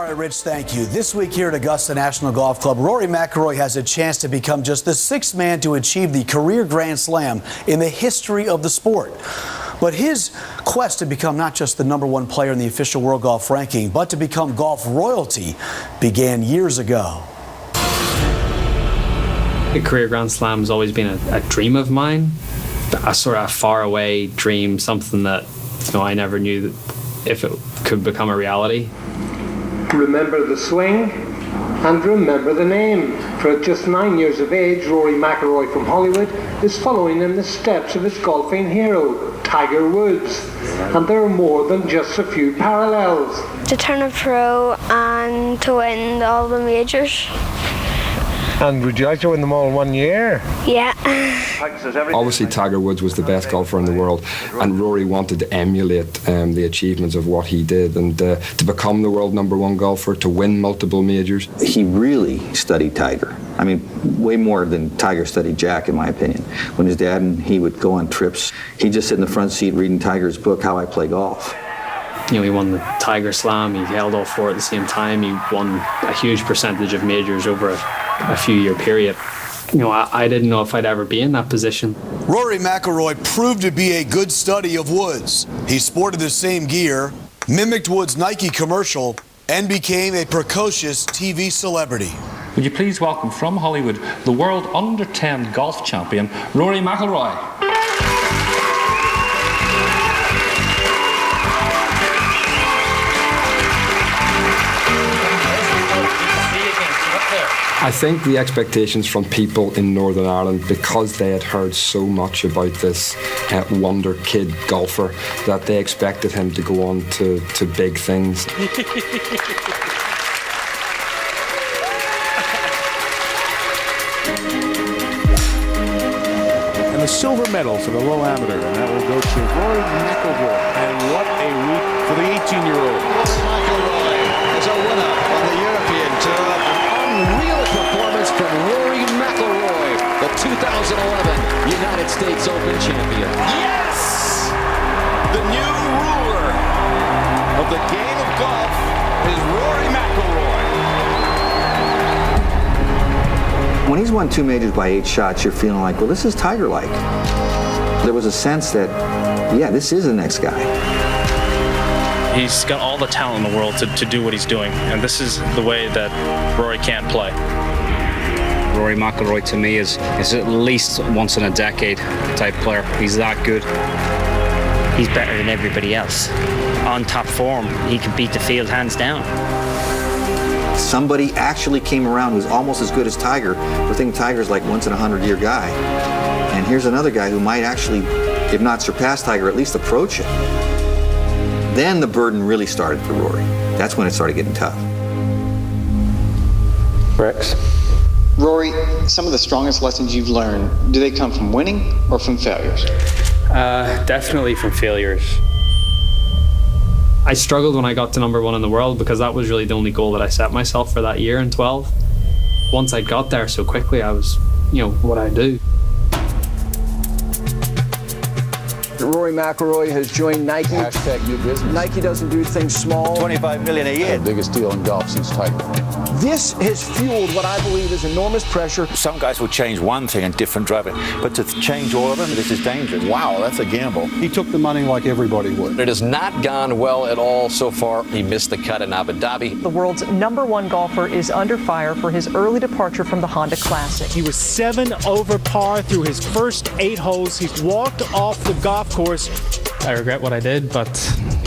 right, Rich, thank you. This week here at Augusta National Golf Club, Rory McIlroy has a chance to become just the sixth man to achieve the career Grand Slam in the history of the sport. But his quest to become not just the #1 player in the official world golf ranking, but to become golf royalty began years ago. The career Grand Slam has always been a dream of mine, a sort of faraway dream, something that I never knew if it could become a reality. Remember the swing and remember the name. For at just 9 years of age, Rory McIlroy from Hollywood is following in the steps of his golfing hero, Tiger Woods. And there are more than just a few parallels. To turn a pro and to win all the majors. And would you like to win them all in 1 year? Yeah. Obviously, Tiger Woods was the best golfer in the world, and Rory wanted to emulate the achievements of what he did, and to become the world #1 golfer, to win multiple majors. He really studied Tiger. I mean, way more than Tiger studied Jack, in my opinion. When his dad and he would go on trips, he'd just sit in the front seat reading Tiger's book, How I Play Golf. He won the Tiger Slam, he held all four at the same time, he won a huge percentage of majors over a few-year period. I didn't know if I'd ever be in that position. Rory McIlroy proved to be a good study of Woods. He sported the same gear, mimicked Woods' Nike commercial, and became a precocious TV celebrity. Would you please welcome from Hollywood the world under-10 golf champion, Rory McIlroy. I think the expectations from people in Northern Ireland, because they had heard so much about this wonder kid golfer, that they expected him to go on to big things. And the silver medal for the low amateur, and that will go to Rory McIlroy. And what a week for the 18-year-old. McIlroy is a winner on the European Tour. Unreal performance from Rory McIlroy, the 2011 United States Open champion. Yes! The new ruler of the game of golf is Rory McIlroy. When he's won 2 majors by 8 shots, you're feeling like, well, this is Tiger-like. There was a sense that, yeah, this is the next guy. He's got all the talent in the world to do what he's doing, and this is the way that Rory can't play. Rory McIlroy to me is at least once in a decade type player. He's that good. He's better than everybody else. On top form, he can beat the field hands down. Somebody actually came around who's almost as good as Tiger. We're thinking Tiger's like once in a 100-year guy. And here's another guy who might actually, if not surpass Tiger, at least approach it. Then the burden really started for Rory. That's when it started getting tough. Rex? Rory, some of the strongest lessons you've learned, do they come from winning or from failures? Definitely from failures. I struggled when I got to #1 in the world because that was really the only goal that I set myself for that year in 12. Once I got there so quickly, I was, what I do. Rory McIlroy has joined Nike. Hashtag new business. Nike doesn't do things small. $25 million a year. The biggest deal in golf since Tiger. This has fueled what I believe is enormous pressure. Some guys will change one thing in different driving, but to change all of them, this is dangerous. Wow, that's a gamble. He took the money like everybody would. It has not gone well at all so far. He missed the cut in Abu Dhabi. The world's #1 golfer is under fire for his early departure from the Honda Classic. He was 7 over par through his first 8 holes. He walked off the golf course. I regret what I did, but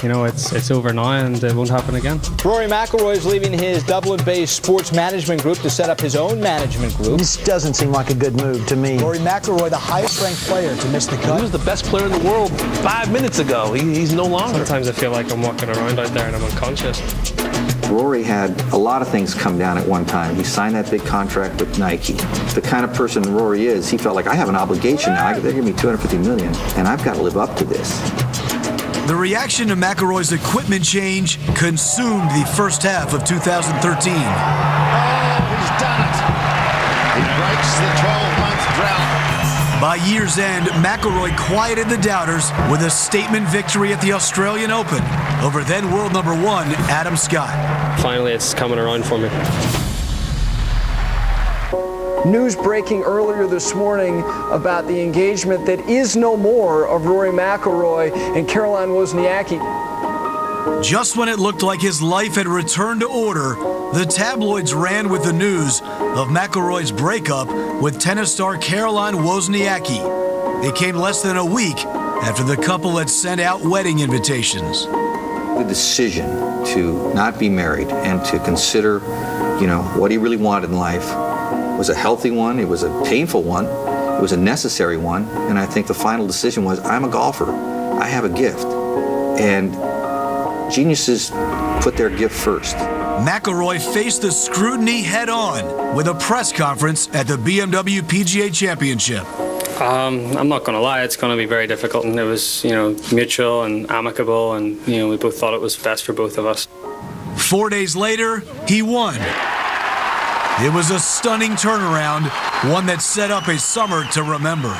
it's over now and it won't happen again. Rory McIlroy is leaving his Dublin-based sports management group to set up his own management group. This doesn't seem like a good move to me. Rory McIlroy, the highest-ranked player to miss the cut. He was the best player in the world 5 minutes ago. He's no longer. Sometimes I feel like I'm walking around out there and I'm unconscious. Rory had a lot of things come down at one time. He signed that big contract with Nike. The kind of person Rory is, he felt like, I have an obligation now. They're giving me $250 million, and I've got to live up to this. The reaction to McIlroy's equipment change consumed the first half of 2013. Oh, he's done it. He breaks the 12-month drought. By year's end, McIlroy quieted the doubters with a statement victory at the Australian Open over then world number 1 Adam Scott. Finally, it's coming around for me. News breaking earlier this morning about the engagement that is no more of Rory McIlroy and Caroline Wozniacki. Just when it looked like his life had returned to order, the tabloids ran with the news of McIlroy's breakup with tennis star Caroline Wozniacki. It came less than a week after the couple had sent out wedding invitations. The decision to not be married and to consider, what he really wanted in life was a healthy one. It was a painful one. It was a necessary one. And I think the final decision was, I'm a golfer. I have a gift. And geniuses put their gift first. McIlroy faced the scrutiny head-on with a press conference at the BMW PGA Championship. I'm not going to lie, it's going to be very difficult. And it was, mutual and amicable, and, we both thought it was best for both of us. 4 days later, he won. It was a stunning turnaround, one that set up a summer to remember.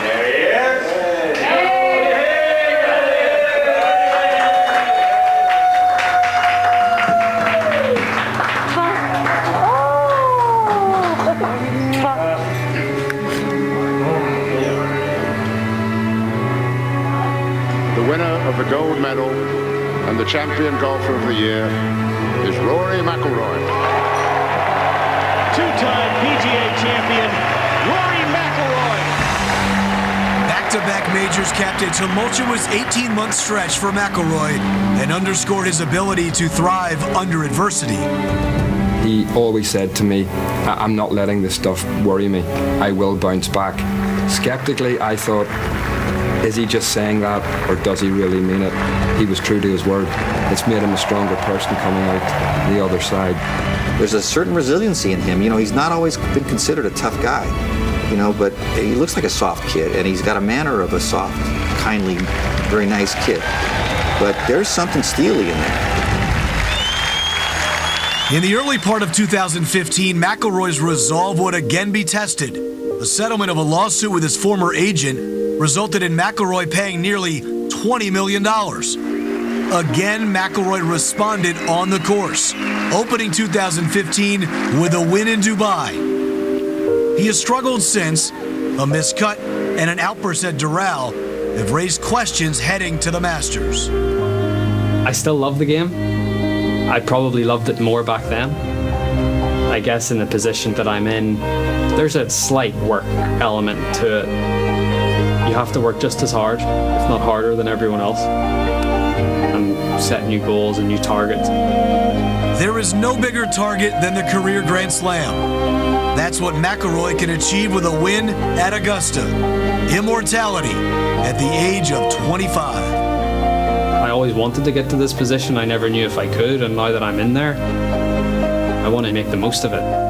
There he is. The winner of the gold medal and the champion golfer of the year is Rory McIlroy. Two-time PGA champion, Rory McIlroy. Back-to-back majors capped a tumultuous 18-month stretch for McIlroy and underscored his ability to thrive under adversity. He always said to me, I'm not letting this stuff worry me. I will bounce back. Skeptically, I thought, is he just saying that, or does he really mean it? He was true to his word. It's made him a stronger person coming out the other side. There's a certain resiliency in him. He's not always been considered a tough guy, but he looks like a soft kid, and he's got a manner of a soft, kindly, very nice kid. But there's something steely in there. In the early part of 2015, McIlroy's resolve would again be tested. The settlement of a lawsuit with his former agent resulted in McIlroy paying nearly $20 million. Again, McIlroy responded on the course, opening 2015 with a win in Dubai. He has struggled since. A miscut and an outburst at Doral have raised questions heading to the Masters. I still love the game. I probably loved it more back then. I guess in the position that I'm in, there's a slight work element to it. You have to work just as hard, if not harder, than everyone else, and set new goals and new targets. There is no bigger target than the career Grand Slam. That's what McIlroy can achieve with a win at Augusta. Immortality at the age of 25. I always wanted to get to this position. I never knew if I could, and now that I'm in there, I want to make the most of it.